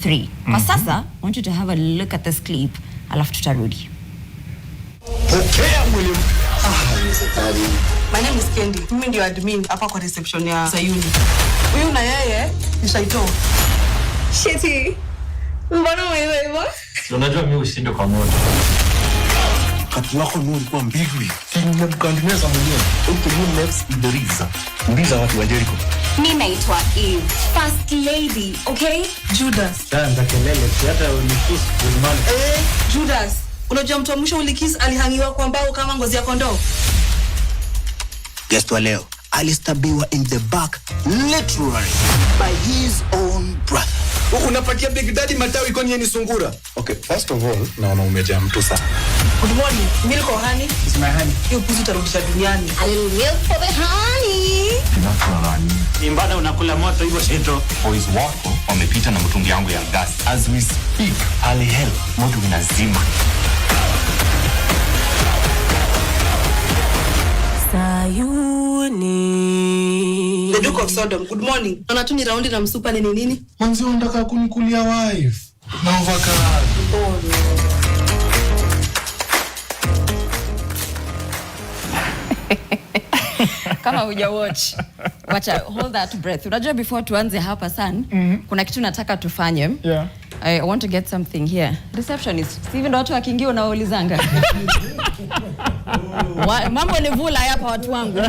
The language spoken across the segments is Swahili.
3. Kwa sasa, I want you to have a look at this clip, alafu tutarudi. My name is Kendi. Mimi ndio admin hapa kwa reception ya Sayuni. Huyu na yeye ni Shaito. Shiti. Mbona wewe hivyo? Unajua mimi ushinde kwa moto. Kati wako ni ulikuwa mbigwi. Nimekandimeza mwenyewe. Huko you next Idriza. Ndiza watu wa Jericho. Mimi naitwa Eve. First lady, okay? Judas. Ndio kelele, hata unikiss kuzimani. Judas. Unajua mtu wa mwisho ulikiss alihangiwa kwa mbao kama ngozi ya kondoo. Guest wa leo alistabiwa in the back literally by his own brother. Unapatia Big Daddy matawi kwani yeye ni sungura? Okay, first of all, naona umejaa mtu sana. Good morning. Milk or honey? It's my honey. Hiyo pusi utarudisha duniani. A little milk for the honey. Imbada unakula moto hivyo Shaito. Boys wako wamepita na mtungi yangu ya gas. As we speak, hali hell, moto inazima. Sayuni. The Duke of Sodom. Good morning. Naona tu ni raundi na msupa ni nini? Manzi unataka kunikulia wife. Na ovakado. Kama huja watch, wacha hold that breath. Unajua before tuanze hapa sana, kuna kitu nataka tufanye. Yeah. I want to get something here. Receptionist, Steven ndo watu wakiingia unaulizanga. Mambo ni vula hapa watu wangu.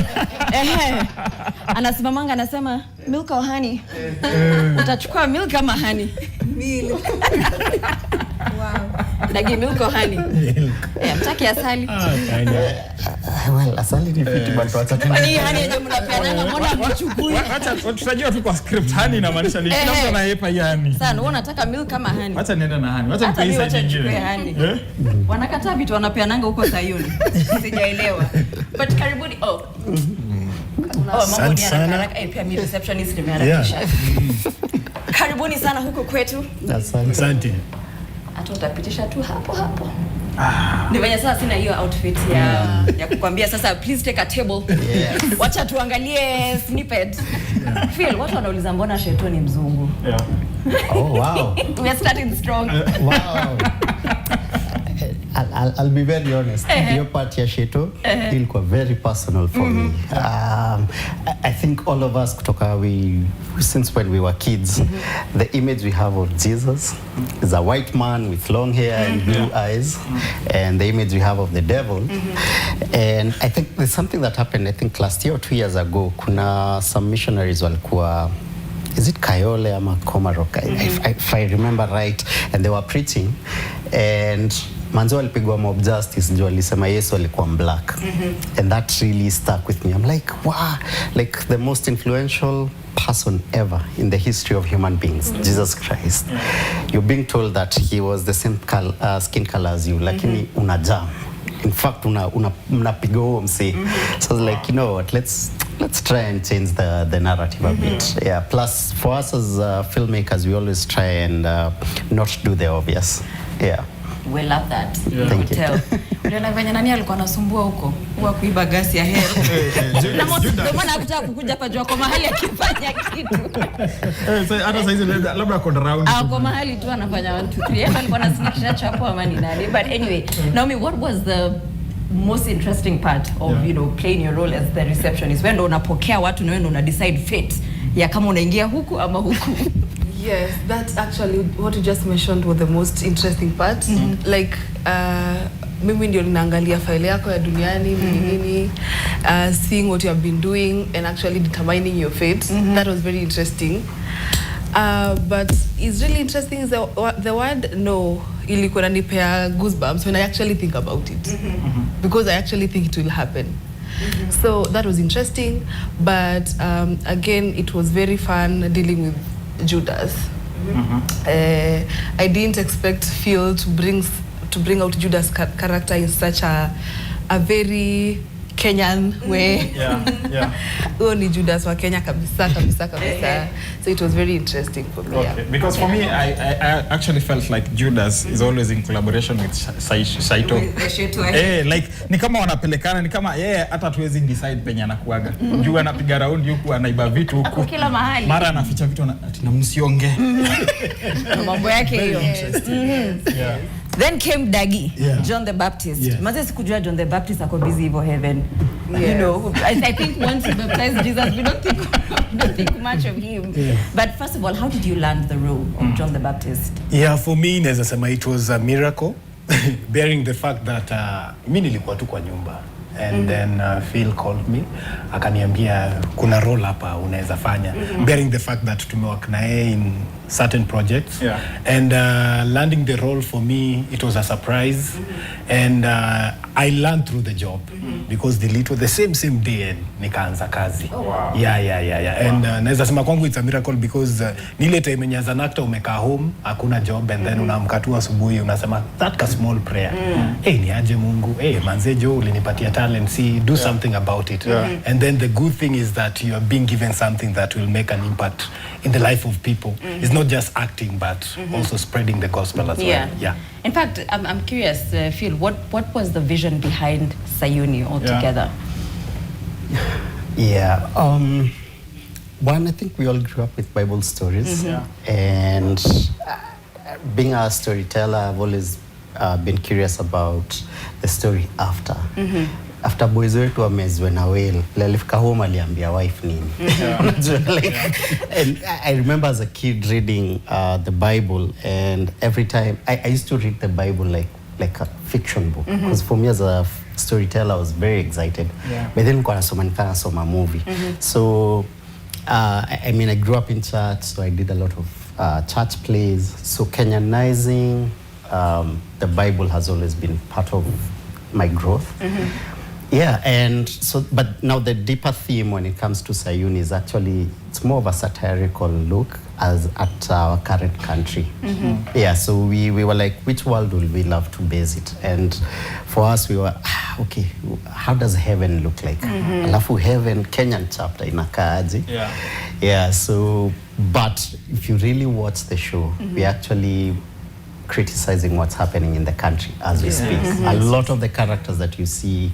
Anasimamanga anasema milk or honey. Utachukua milk ama honey? Milk. Wow. Dagi milk or honey? Mtaki asali. Well, asali ni fiti but wacha tu. Kwani honey yenyewe mnapeana mbona mchukui? Acha tutajua tu kwa script honey na maanisha ni kila mtu anayepa yani. Sasa wewe unataka milk kama honey? Acha niende na honey. Acha nipe nyingine. Wanakataa vitu wanapeananga huko Sayuni. Sijaelewa. But karibuni. Mambo ni haraka. Pia mimi receptionist nimeharakisha. Karibuni sana huko kwetu. Asante. Hata utapitisha tu hapo. Ni venye sasa sina hiyo outfit ya kukwambia sasa please take a table. Wacha tuangalie snippet. Phil, watu wanauliza mbona Shaito ni mzungu? Yeah. Oh wow. We are starting strong. Wow. I'll be very honest. Your part ya Shaito ilikuwa very personal for me. I think all of us since when we were kids, the image we have of Jesus is a white man with long hair and blue eyes, and the image we have of the devil. And I think there's something that happened, I think last year or 2 years ago, kuna some missionaries walikuwa, is it Kayole ama Komarok, if I remember right, and they were preaching, and manzo walipigwa mob justice ndio walisema Yesu alikuwa black. And that really stuck with me. I'm like, wow, like the most influential person ever in the history of human beings, Jesus Christ. You're being told that he was the same skin color as you, lakini unajam. In fact, unapiga huo msi. So I was like, you know what, let's try and change the narrative a bit. Yeah. Plus, for us as filmmakers, we always try and not do the obvious. Yeah. We love that. Yeah. Thank you. Uliona venye nani alikuwa anasumbua huko? Huwa kuiba gasi ya hell. Ndio maana hakutaka kukuja hapa jua kwa mahali akifanya kitu. Hata saizi labda ako around. Kwa mahali tu anafanya 1 2 3. Hapa alikuwa anasinikisha chapo ama ni nani. But anyway, Naomi, what was the most interesting part of playing your role as the receptionist? When unapokea watu na wewe una decide fate ya kama unaingia huku ama huku. Yes, that's actually what you just mentioned was the most interesting part. Like, mimi ndio ninaangalia file yako ya duniani, nini, seeing what you have been doing and actually determining your fate. That was very interesting. But it's really interesting is the word no ilikuwa inanipea goosebumps when I actually think about it. Because I actually think it will happen. So that was interesting, but again it was very fun dealing with Judas. I didn't expect Phil to bring out Judas' character in such a very Kenyan way. Yeah. Huyo ni Judas wa Kenya kabisa. So it was very interesting for me. Okay. Because for me, I actually felt like Judas is always in collaboration with Saito. Like ni kama wanapelekana, ni kama hata tuwezi decide penye anakuaga. Juu anapiga round huku anaiba vitu huku. Kila mahali. Mara anaficha vitu na msionge. Mambo yake hiyo. Yeah. Then came Dagi, John the Baptist. Yes. Maze sikujua John the Baptist ako busy hivyo heaven. You know, I think once you baptize Jesus, we don't think much of him. Yeah. But first of all, how did you land the role of John the Baptist? Yeah, for me, naweza sema it was a miracle, bearing the fact that mimi nilikuwa tu kwa nyumba. And then Phil called me, akaniambia kuna role hapa unaweza fanya, bearing the fact that tumework na yeye in certain projects. Yeah. And landing the role for me, it was a surprise. And I learned through the job because the same day nikaanza kazi. Oh, wow. Yeah. And naweza sema kwangu it's a miracle because nile time yenye as an actor umekaa home, hakuna job, and then unaamka tu asubuhi unasema that small prayer. Ni aje Mungu, manze jo ulinipatia talent, see do something about it. And then the good thing is that you are being given something that will make an impact in the life of people. It's not just acting, but also spreading the gospel as well. Yeah. In fact, I'm curious, Phil, what was the vision behind Sayuni altogether? Yeah. One, I think we all grew up with Bible stories. And being a storyteller, I've always been curious about the story after. After boys wetu wamezwe na whale, alifika home aliambia wife nini. And I remember as a kid reading the Bible, and every time I used to read the Bible like a fiction book, because for me as a storyteller I was very excited. But then nilikuwa nasoma movie. So I mean I grew up in church, so I did a lot of church plays. So Kenyanizing the Bible has always been part of my growth. Yeah, and so, but now the deeper theme when it comes to Sayuni is actually, it's more of a satirical look at our current country. Yeah, so we were like, which world will we love to base it? And for us, we were, okay, how does heaven look like? Alafu heaven, Kenyan chapter inakaaji. Yeah, so, but if you really watch the show, we actually criticizing what's happening in the country as we speak. A lot of the characters that you see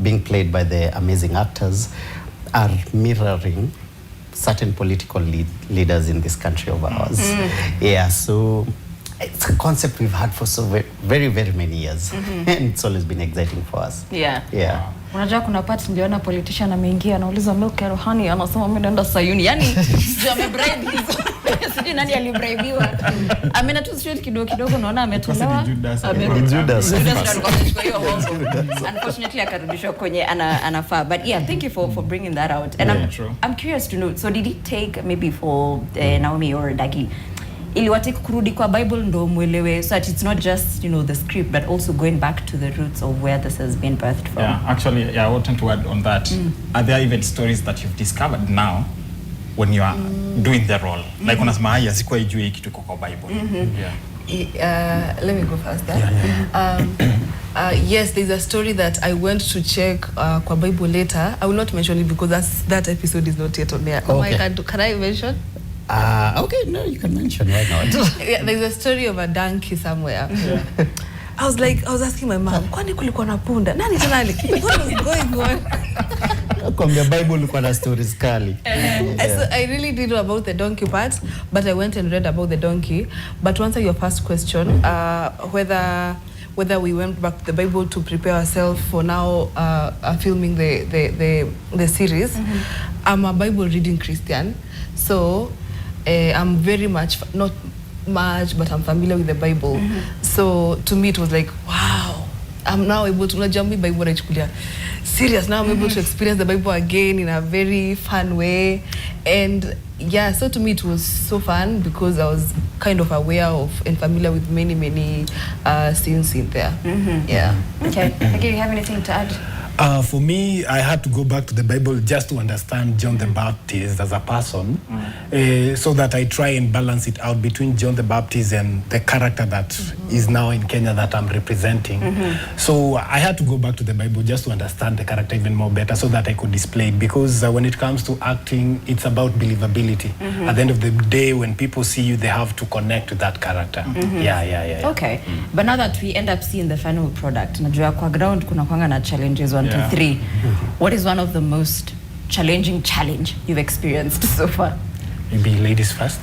being played by the amazing actors are mirroring certain political leaders in this country of ours. Yeah, so it's a concept we've had for so very, very many years. And it's always been exciting for us. Yeah. Unajua kuna part niliona politician ameingia anauliza milk ya rohani anasema mimi naenda Sayuni. Yaani sio amebribe hizo. Sijui nani alibraibiwa. Amena tu straight kidogo naona ametolewa. Judas. Unfortunately akarudishwa kwenye anafaa. But yeah, thank you for bringing that out. And I'm curious to know, so did it take maybe for Naomi or Dagi iliwataka kurudi kwa Bible ndo mwelewe, so that it's not just, the script, but also going back to the roots of where this has been birthed from? Yeah, actually, I wanted to add on that. Are there even stories that you've discovered now when you are doing the role? Like unasema haya sikuwa ijue hiki tuko kwa Bible. Let me go faster. Yes, there's a story that I went to check kwa Bible later. I will not mention it because that episode is not yet on there. Okay. Can I mention? Okay, no, you can mention, why not? Yeah, there's a story of a donkey somewhere. I was asking my mom, kwani kulikuwa na punda? Nani tanali? What was going on? Kwambia Bible ulikuwa na stories kali. So I really didn't know about the donkey part, but I went and read about the donkey. But to answer your first question, whether we went back to the Bible to prepare ourselves for now filming the series, I'm a Bible reading Christian, so I'm very much, not much, but I'm familiar with the Bible. So to me it was like, wow, I'm now able to jump in Bible nachukulia serious. Now I'm able to experience the Bible again in a very fun way. And yeah, so to me it was so fun because I was kind of aware of and familiar with many scenes in there. Yeah. Okay. Do you have anything to add? For me, I had to go back to the Bible just to understand John the Baptist as a person, so that I try and balance it out between John the Baptist and the character that is now in Kenya that I'm representing. So I had to go back to the Bible just to understand the character even more better so that I could display it. Because when it comes to acting, it's about believability. At the end of the day, when people see you, they have to connect with that character. Yeah. Okay. But now that we end up seeing the final product, najua kwa ground kuna kwanga na challenges 1, 2, 3. What is one of the most challenging challenge you've experienced so far? Maybe ladies first.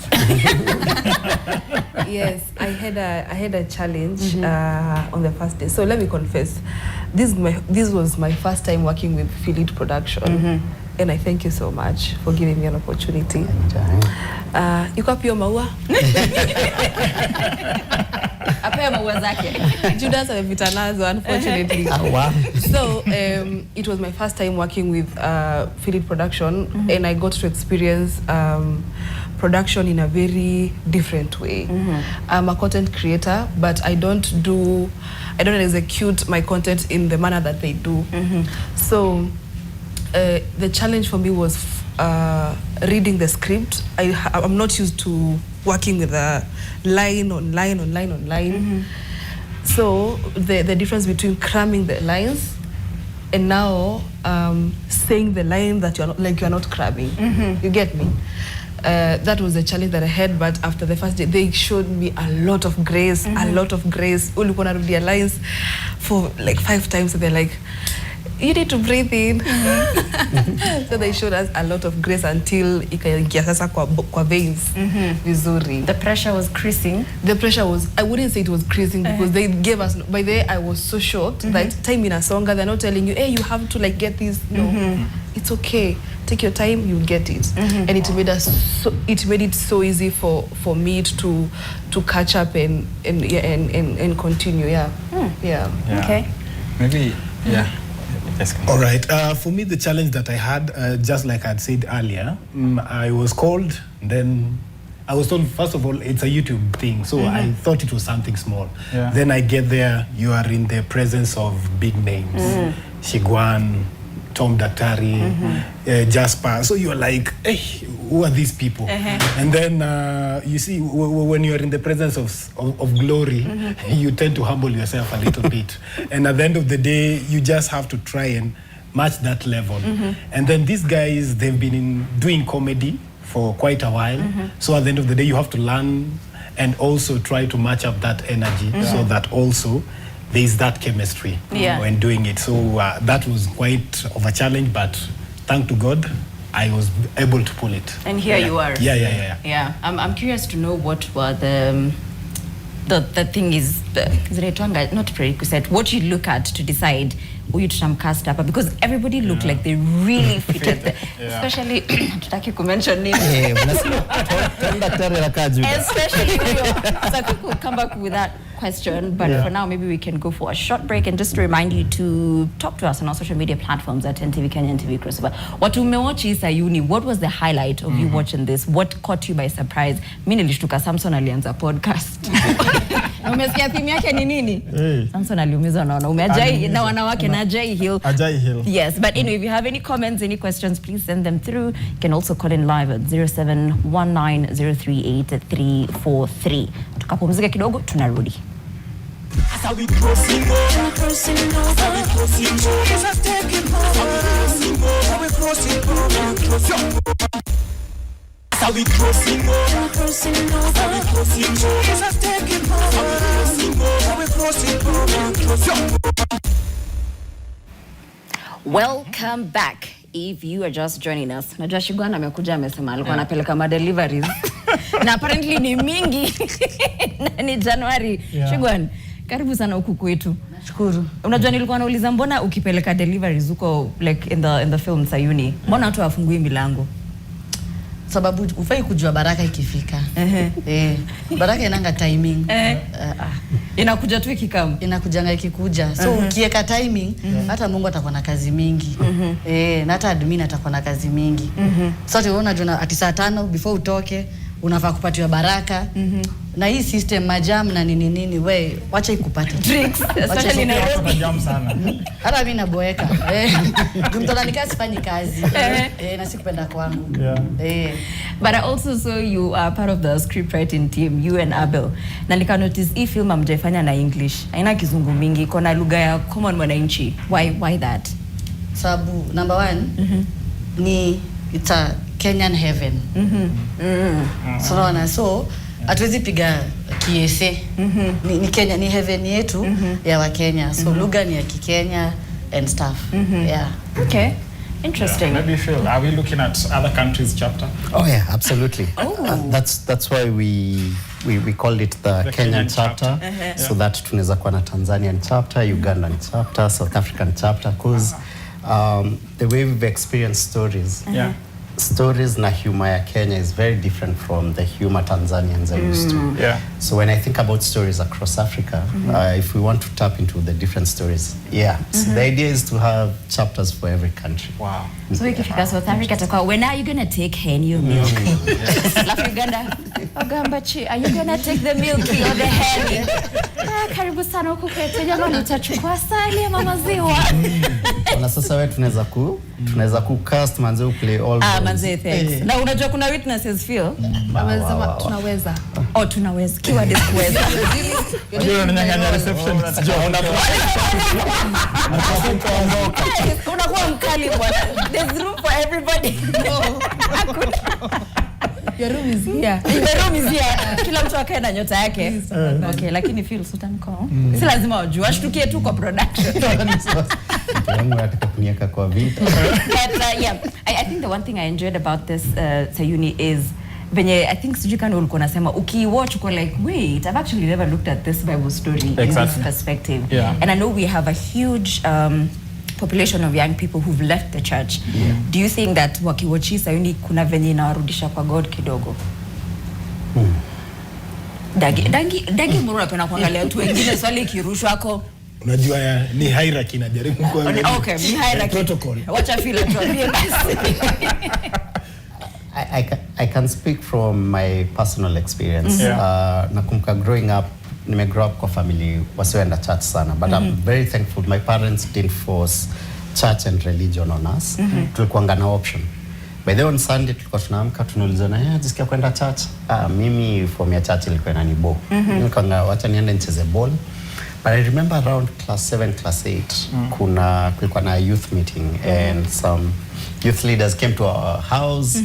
Yes, I had a challenge on the first day. So let me confess, this was my first time working with Philid Production, and I thank you so much for giving me an opportunity. Iko pia maua? Apea maua zake. Judas amepita nazo, unfortunately. Wow. So it was my first time working with Philid Production, and I got to experience production in a very different way. I'm a content creator, but I don't execute my content in the manner that they do. So the challenge for me was reading the script. I'm not used to working with a line on line. So the difference between cramming the lines and now saying the line that you're not cramming. You get me? That was a challenge that I had, but after the first day, they showed me a lot of grace, Ulikuwa narudia lines for like 5 times, and they're like, you need to breathe in. So they showed us a lot of grace until ikaingia sasa kwa veins vizuri. The pressure was creasing. The pressure was, I wouldn't say it was creasing because they gave us, by the way, I was so shocked that time in a songa, they're not telling you, hey, you have to like get this. No, it's okay. Take your time, you'll get it. And it made it so easy for me to catch up and continue. Yeah. Okay. Maybe, All right. For me, the challenge that I had, just like I'd said earlier, I was called, then I was told, first of all, it's a YouTube thing, so I thought it was something small. Then I get there, you are in the presence of big names. Shigwan, Tom Daktari, Jasper. So you're like, hey, who are these people? And then you see, when you're in the presence of glory, you tend to humble yourself a little bit. And at the end of the day, you just have to try and match that level. And then these guys, they've been doing comedy for quite a while. So at the end of the day, you have to learn and also try to match up that energy so that also there is that chemistry when doing it. So that was quite of a challenge, but thank to God, I was able to pull it. And here you are. Yeah. I'm curious to know what were the thing is, not prerequisite, what you look at to decide who you cast up, because everybody looked like they really fitted the, especially tutaki kumention name. Especially so people come back with that question, but for now maybe we can go for a short break, and just to remind you to talk to us on our social media platforms at NTV Kenya, NTV Crossover. What umewachi Sayuni, what was the highlight of you watching this? What caught you by surprise? Mimi nilishtuka Samson alianza podcast. Umesikia theme yake ni nini? Samson aliumizwa na wanaume ajai na wanawake na Ajay Hill. Yes, but anyway, if you have any comments, any questions, please send them through. You can also call in live at 0719038343. Tukapumzika kidogo, tunarudi. Welcome back. If you are just joining us, najua Shigwan amekuja amesema alikuwa anapeleka ma deliveries na apparently ni mingi na ni January. Shigwan, karibu sana huku kwetu. Nashukuru. Unajua nilikuwa nauliza mbona ukipeleka deliveries huko like in the film Sayuni, mbona watu wafungui milango? Sababu ufai kujua baraka ikifika. Baraka inanga timing. Inakuja tu ikikam. Inakujanga ikikuja. So ukiweka timing, hata Mungu atakuwa na kazi mingi. Na hata admin atakuwa na kazi mingi. So unaona ati saa 5 before utoke, unafaa kupatiwa baraka na hii system majam na nini we wacha ikupate tricks especially Nairobi jam sana hata mimi naboeka mtona nikasi sifanyi kazi na sikupenda kwangu but I also saw you are part of the script writing team, you and Abel, na nika notice hii film amjaifanya na English, haina kizungu mingi, iko na lugha ya common mwananchi. Why that? Sababu number one ni it's a Kenyan heaven. So hatuwezi piga kiese. Ni Kenya, ni heaven yetu ya wa Kenya. So lugha ni ya Kikenya and stuff. Yeah. Okay. Interesting. Maybe Phil, are we looking at other countries chapter? Oh yeah, absolutely. That's why we called it the Kenyan chapter. So that tunaweza kuwa na Tanzanian chapter, Ugandan chapter, South African chapter, because the way we've experienced stories na humor ya Kenya is very different from the humor Tanzanians are used to. So when I think about stories across Africa, if we want to tap into the different stories, so the idea is to have chapters for every country. Wow. So ikifika South Africa takwa, when are you going to take hen your milk? Alafu Uganda, Ogambachi, are you going to take the milky or the hen? Karibu sana huku kwetu jamani, utachukua sali ama maziwa. Na sasa wewe tunaweza ku cast manze play all manze thanks. Na unajua kuna witnesses feel? Tunaweza. Tunaweza. Keyword is kuweza. Unajua unanyang'anya reception. Unakuwa mkali bwana. There's room for everybody. Your room is here. The room is here. Kila mtu akae na nyota yake. Okay, lakini feel sutamko. Si lazima wajue, washtukie tu kwa production. Yangu nataka kuniweka kwa vita. But I think the one thing I enjoyed about this Sayuni is venye I think sijui kana ulikuwa unasema ukiwatch uko like wait, I've actually never looked at this Bible story in this perspective. And I know we have a huge population of young people who've left the church. Do you think that wakiwachi Sayuni kuna venye inawarudisha kwa God kidogo? Dagi muru napenda kuangalia watu wengine swali kirushwa ako. Unajua ni hierarchy na jaribu kuangalia. Okay, ni hierarchy. Protocol. Wacha feel tuambie basi. I can speak from my personal experience. Nakumbuka growing up, grow up kwa family wasioenda church sana, but I'm very thankful my parents didn't force church and religion on us. Tulikuanga na option. By the way, on Sunday tulikuwa tunaamka tunaulizana, jisikia kwenda church? Mimi form ya church ilikuwa inanibo. Nikanga wacha niende nicheze ball. But I remember around class 7, class 8, kulikuwa na youth meeting and some youth leaders came to our house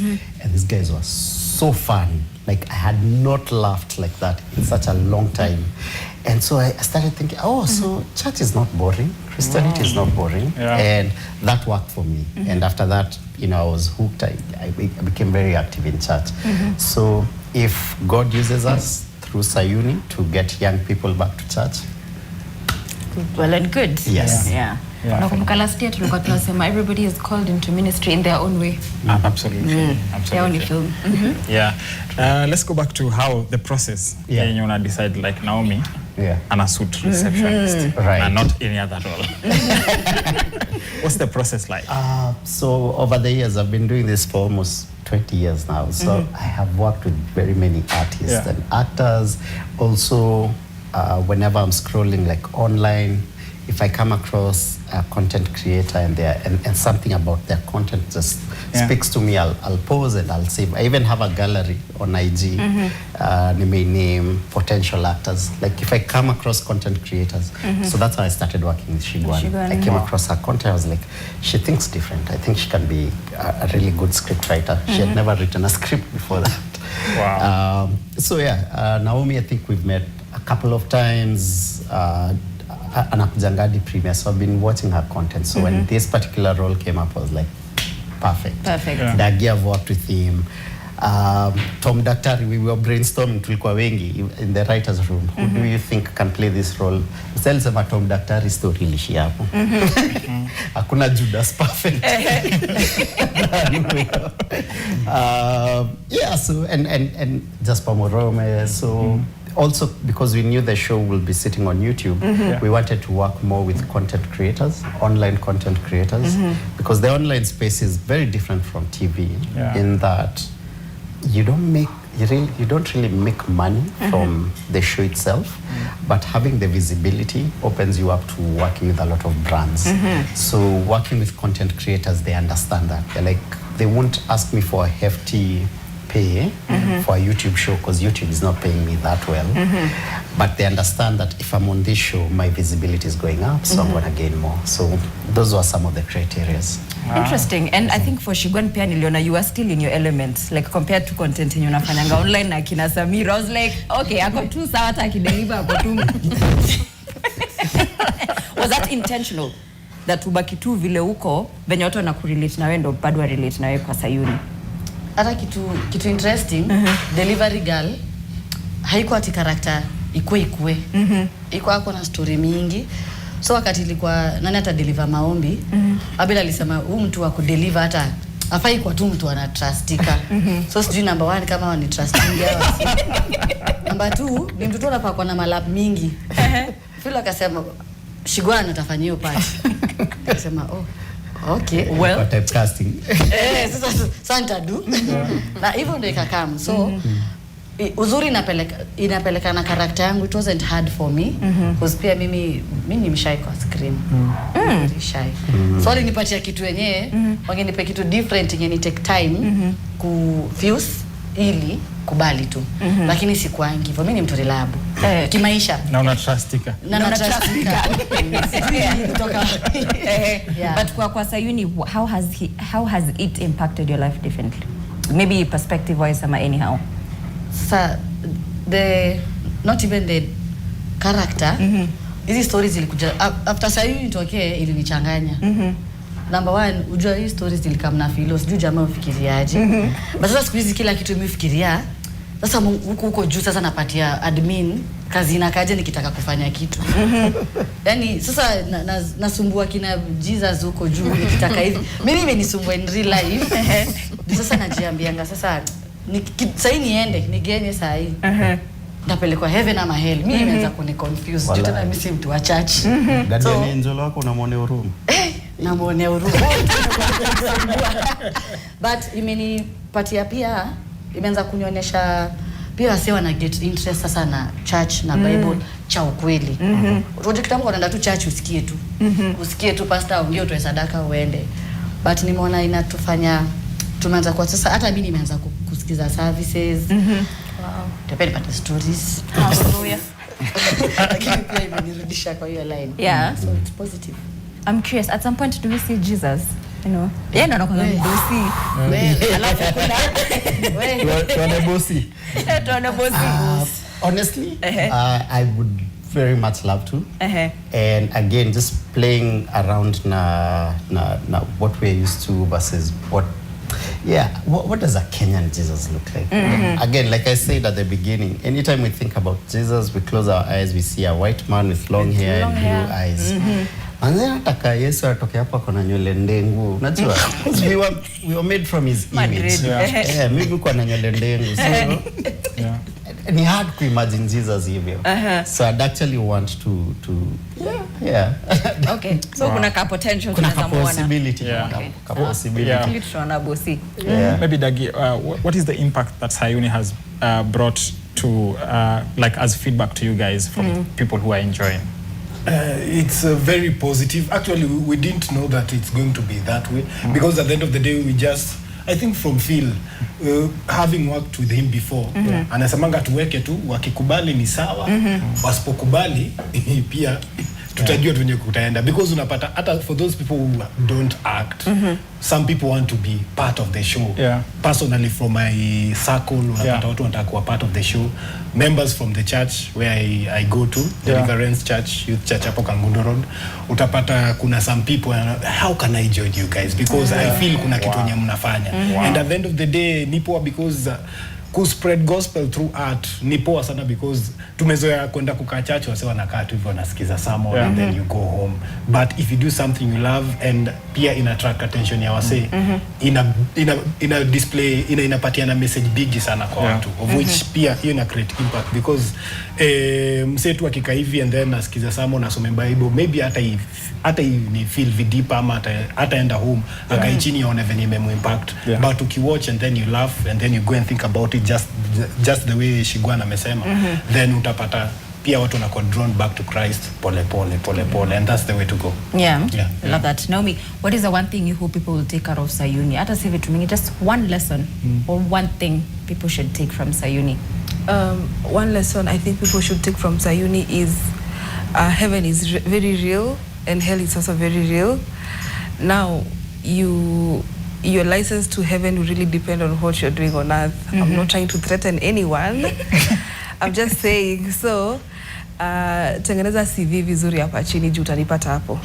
and these guys were so fun. Like I had not laughed like that in such a long time. And so I started thinking, so church is not boring. Christianity is not boring. And that worked for me. And after that, I was hooked. I became very active in church. So if God uses us through Sayuni to get young people back to church, well and good. Yes. Nakumbuka last year tulikuwa tunasema everybody is called into ministry in their own way. Absolutely. Their own film. Let's go back to how the process. You wanna decide like Naomi and a suit receptionist, and not any other role. What's the process like? So over the years, I've been doing this for almost 20 years now. So I have worked with very many artists and actors. Also, whenever I'm scrolling like online, if I come across a content creator and something about their content just speaks to me, I'll pause and I'll save. I even have a gallery on IG. They may name potential actors. Like if I come across content creators, so that's how I started working with Shigwan. I came across her content. I was like, she thinks different. I think she can be a really good script writer. She had never written a script before that. Wow. Naomi, I think we've met a couple of times. Anakujangadi premiere, so I've been watching her content. So when this particular role came up, I was like, perfect. Dagi, I've worked with him. Tom Daktari, we were brainstorming tulikuwa wengi in the writer's room. Who do you think can play this role? Sema Tom Daktari story ilishi hapo. Hakuna Judas perfect. So and Jasper Morome, so also because we knew the show will be sitting on YouTube, we wanted to work more with content creators, online content creators, because the online space is very different from TV in that you don't make you don't really make money from the show itself, but having the visibility opens you up to working with a lot of brands. So working with content creators, they understand that. They're like, they won't ask me for a hefty pay for a YouTube show because YouTube is not paying me that well. But they understand that if I'm on this show, my visibility is going up, so I'm going to gain more. So those were some of the criteria. Interesting. And I think for Shigwan pia niliona you are still in your element, like compared to content yenye unafanyanga online na kina Samira. I was like, okay, ako tu sawa hata akideliver ako tu. Was that intentional? That ubaki tu vile uko, venye watu wanakurelate na wewe ndo bado wa relate na wewe kwa Sayuni? Hata kitu interesting, delivery girl haikuwa ati character ikue. Iko hapo na story mingi. So wakati ilikuwa nani ata deliver maombi, Abel alisema huyu mtu wa kudeliver hata afai kwa tu mtu anatrustika. So sijui number 1 kama wani trusting hawa. Number 2 ni mtu tu anapakwa na malap mingi. Phil akasema Shigwana atafanya hiyo part. Akasema okay, well, what type casting? Sasa nitadu. Na hivyo ndio ikakam. So uzuri inapeleka na character yangu. It wasn't hard for me because pia mimi ni mshy kwa screen. Very shy. So nipatia kitu yenyewe, wangenipe kitu different yenye ni take time ku fuse ili kubali tu. Lakini sikuangi hivyo. Mimi ni mtu reliable. Kimaisha. Na unatrustika. But kwa Sayuni, how has it impacted your life differently? Maybe perspective wise ama anyhow. Not even the character. Hizi stories zilikuja after Sayuni tokee ilinichanganya. Number 1, ujua hii stories zilikam na filo, sijui jamaa ufikiriaje. Basi sasa siku hizi kila kitu mimi fikiria. Sasa huko juu sasa napatia admin kazi inakaje nikitaka kufanya kitu. Yaani sasa nasumbua kina Jesus huko juu nikitaka hivi. Mimi imenisumbua in real life. Sasa najiambianga sasa sasa niende nigenye saa hii. Napelekwa heaven ama hell. Mimi nimeanza kuni confuse. Juu tena mimi si mtu wa church. Guardian angel wako unamwonea huruma. Namwonea huruma. But imenipatia pia imeanza kunionyesha pia wasewa na get interest sasa na church na Bible cha ukweli. Project yangu unaenda tu church usikie tu. Usikie tu pastor aongee utoe sadaka uende. But nimeona inatufanya tumeanza kwa sasa hata mimi nimeanza kusikiza services. Wow. Depende pata stories. Hallelujah. Lakini pia imenirudisha kwa hiyo line. Yeah. So it's positive. I'm curious, at some point do we see Jesus? You know? Yeah, no, do see. Alafu kuna tuone bosi. Honestly, I would very much love to. And again, just playing around na what we're used to versus what does a Kenyan Jesus look like? Again, like I said at the beginning, anytime we think about Jesus, we close our eyes, we see a white man with long hair and blue eyes. And then ataka Yesu atoke hapa kona nywele ndengu. Unajua? We were made from his image. Mimi kwa na nywele ndengu. So ni hard to imagine Jesus hivyo. So I'd actually want to Okay. So kuna ka potential kuna possibility. Possibility tunaona bosi. Maybe Dagi, what is the impact that Sayuni has brought to like as feedback to you guys from people who are enjoying? It's very positive. Actually, we didn't know that it's going to be that way because at the end of the day, we just, I think from Phil, having worked with him before, anasemanga tuweke tu, wakikubali ni sawa, wasipokubali pia tutajua tunye kutaenda, because unapata hata for those people who don't act, some people want to be part of the show. Personally, from my circle, unapata watu wanataka kuwa part of the show. Members from the church where I go to, Deliverance Church, Youth Church hapo Kangundo Road, utapata kuna some people, how can I join you guys? Because I feel kuna kitu nye mnafanya. And at the end of the day, nipoa because spread gospel through art ni poa sana, because tumezoea kwenda kukaa church wase wanakaa tu hivyo wanasikiza sermon and then you go home, but if you do something you love and pia ina attract attention ya wase, ina display inapatia na message big sana kwa watu, of which pia hiyo ina create impact, because msetu akika hivi and then asikiza sermon asome Bible, maybe hata ni feel vidipa ama hata enda home akai chini aone venye impact. But ukiwatch and then you laugh and then you go and think about it just the way Shigwana amesema, then utapata pia watu wanakuwa drawn back to Christ pole pole, and that's the way to go. I love that. Naomi, what is the one thing you hope people will take out of Sayuni? Hata si vitu mingi, just one lesson or one thing people should take from Sayuni. One lesson I think people should take from Sayuni is heaven is very real and hell is also very real. Now, your license to heaven will really depend on what you're doing on earth. I'm not trying to threaten anyone. I'm just saying, so tengeneza CV vizuri hapa chini juu utanipata hapo.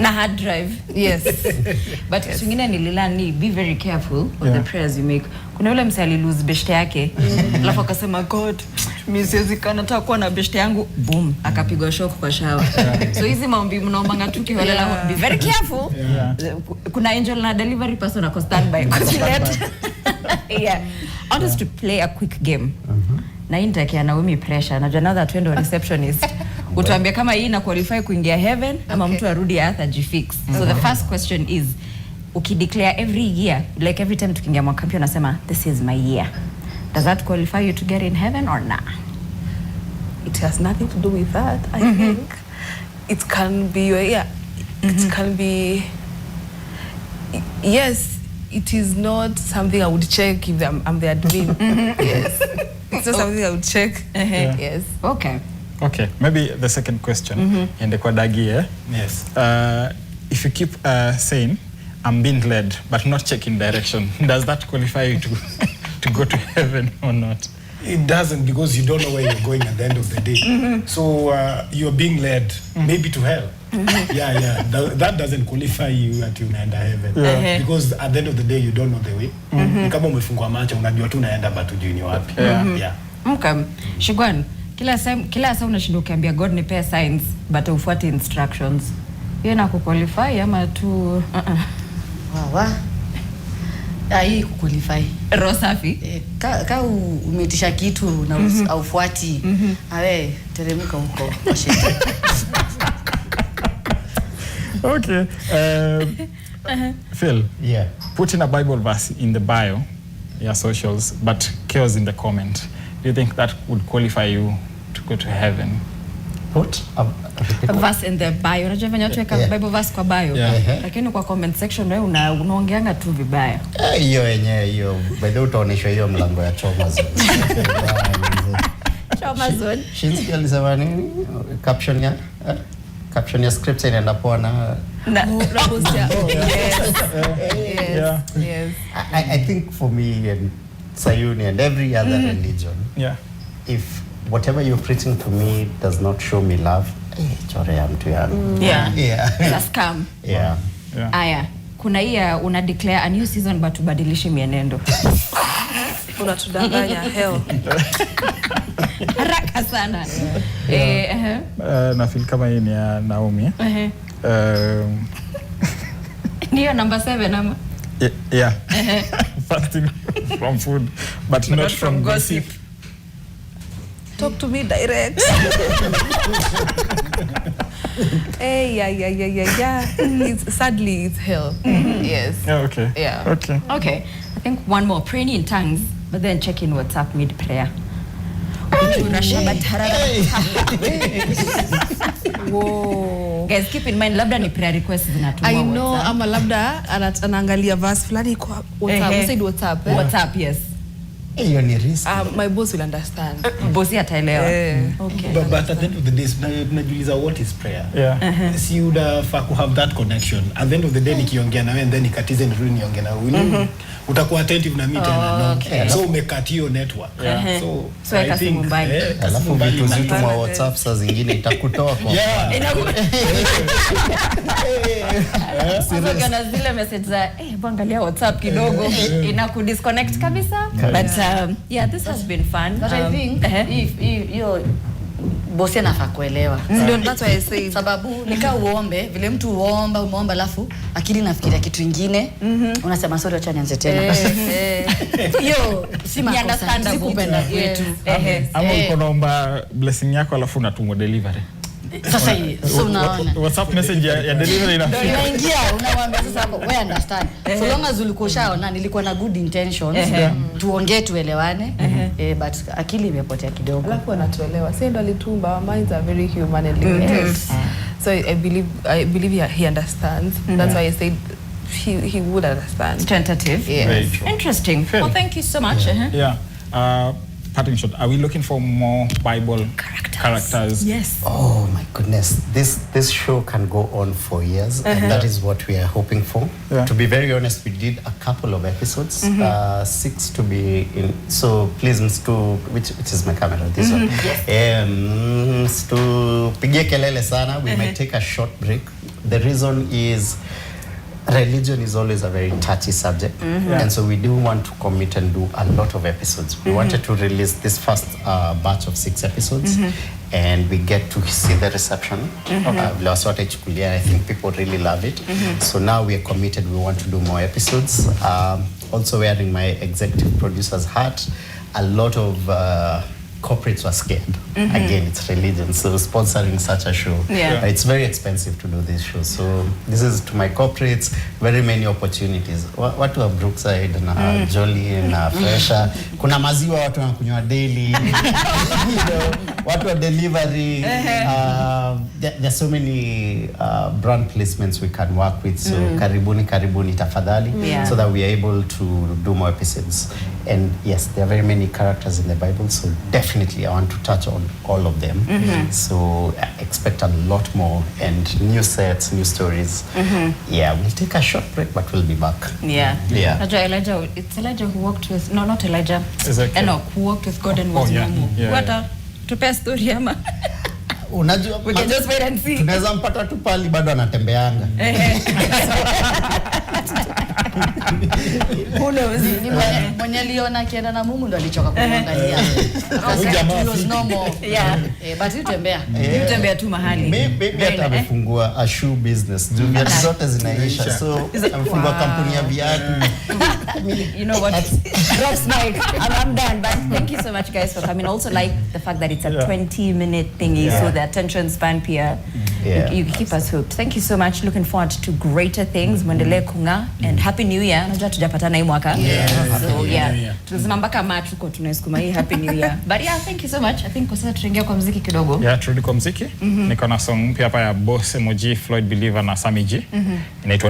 Na hard drive. Yes. But kingine nililani, be very careful of the prayers you make. Kuna yule msali lose beshte yake. Alafu akasema God, mimi siwezi kana nataka kuwa na beshte yangu, boom, akapigwa shock kwa shower. So hizi maombi mnaombanga tu kiholela, be very careful. Kuna angel na delivery person ako standby. I want us to play a quick game. Na intakia Naomi pressure. Najua now that wendo receptionist. Utuambia kama hii na qualify kuingia heaven ama mtu arudi earth ajifix. So the first question is, ukideclare every year, like every time tukiingia mwaka mpya unasema this is my year. Does that qualify you to get in heaven or not? It has nothing to do with that. I think it can be your year. It can be, yes, it is not something I would check if I'm the admin. Yes. It's not something I would check. Yes. Okay. Okay, maybe the second question. Ende kwa Dagi, Yes. If you keep saying, I'm being led, but not checking direction, does that qualify you to go to heaven or not? It doesn't, because you don't know where you're going at the end of the day. So you're being led maybe to hell. That doesn't qualify you at unaenda heaven. Because at the end of the day you don't know the way. Kama umefungwa macho unajua tu unaenda but hujui ni wapi. Okay. Shigwan, kila saa unashinda ukiambia God nipe signs but ufuate instructions. Hiyo na kuqualify ama tu hii kuqualify. Rosafi. Ka umetisha kitu na aufuati. Awe teremka huko kwa shetani. Okay. Phil. Yeah. Put in a Bible verse in the bio, your socials, but chaos in the comment. Do you think that would qualify you to go to heaven? Put a verse in the bio. Unajua venye watu weka Bible verse kwa bio. Lakini kwa comment section wewe unaongeanga tu vibaya. Hiyo yenyewe hiyo. By the way utaoneshwa hiyo mlango ya choma zone. Choma zone. Shinski alisema nini? Caption ya script inaenda poa na Yes. I think for me and Sayuni and every other religion, if whatever you're preaching to me does not show me love, chore ya mtu yangu. It's a scam. Aya, kuna hii una declare a new season but ubadilishe mienendo. Unatudanganya hell. Haraka sana. Na feel kama hii ni ya Naomi. Niyo number 7 ama? Yeah. Fasting from food, but not from gossip. Talk to me direct. Sadly, it's hell. Yes. Okay. Yeah. Okay. I think one more. Praying in tongues, but then checking WhatsApp mid-prayer. Whoa. Guys, keep in mind, labda ni prayer requests zinatumwa I know, ama labda anaangalia verse fulani kwa WhatsApp. You said WhatsApp, WhatsApp, yes. Hiyo ni risk. My boss will understand. Bosi ataelewa. Okay. But at the end of the day, tunajiuliza what is prayer? Si unafaa ku have that connection. At the end of the day nikiongea na wewe and then nikatize nirudi niongee na wewe. Utakuwa attentive na mimi tena. So umekat hiyo network. So I think alafu vitu zetu mwa WhatsApp saa zingine itakutoa kwa. Sasa kana zile message za angalia WhatsApp kidogo inakudisconnect kabisa. But this has been fun. But I think if bosi anafaa kuelewa. Ndio that's why I say sababu nika uombe vile mtu uomba alafu akili nafikiria kitu kingine unasema sorry acha nianze tena. Hiyo si makosa, si kupenda kwetu. Ama uko naomba blessing yako alafu unatumwa delivery. Sasa hii so unaona WhatsApp message ya delivery inafika. Unaingia unamwambia sasa hapo we understand. So long as ulikuwa shaona nilikuwa na good intentions tuongee tuelewane but akili imepotea kidogo. Alafu anatuelewa. Sasa ndo alitumba, our minds are very human and limited. So I believe he understands. That's why I said he would understand. It's tentative. Yes. Very true. Interesting. Well, thank you so much. Parting shot. Are we looking for more Bible characters? Yes. Oh my goodness, this show can go on for years, and that is what we are hoping for. To be very honest, we did a couple of episodes, 6 to be in. So please, Mr. Which is my camera? This one. Mr. Pigie kelele sana. We might take a short break. The reason is, religion is always a very touchy subject, and so we do want to commit and do a lot of episodes. We wanted to release this first batch of 6 episodes, and we get to see the reception. I think people really love it. So now we are committed. We want to do more episodes. Also wearing my executive producer's hat. A lot of corporates were scared. Again, it's religion, so sponsoring such a show, it's very expensive to do this show. So this is to my corporates, very many opportunities. Watu wa Brookside na Jolly na Fresha, kuna maziwa watu wanakunywa daily, watu wa delivery, there's so many brand placements we can work with. So karibuni tafadhali, so that we are able to do more episodes. And yes, there are very many characters in the Bible, so definitely I want to touch on all of them. So expect a lot more and new sets, new stories. Yeah, we'll take a short break, but we'll be back. Elijah, it's Elijah who walked with, no, not Elijah, Enoch, who walked with God and was normal. What a tupe story ama. Unajua, we can just wait and see. Tunaweza mpata tu pali bado anatembeanga. Who knows? Mwenye aliona akienda na Mungu ndo alichoka kumwangalia. It was normal. But utembea tu mahali. Maybe hata amefungua a shoe business. Viatu zote zinaisha. So amefungua kampuni ya viatu. You know what? Drops mic. I'm done. But thank you so much, guys, for coming. Also, like the fact that it's a 20-minute thingy, so the attention span here. You keep us hooked. Thank you so much. Looking forward to greater things. Mwendelee kunga and happy new year. Najua tujapatana hii mwaka. So tunasema mpaka March tuko tunasukuma hii happy new year. But thank you so much. I think kwa sasa tutaingia kwa muziki kidogo. Turudi kwa muziki. Niko na song mpya hapa ya Boss Emoji, Floyd Believer na Sammy G. Inaitwa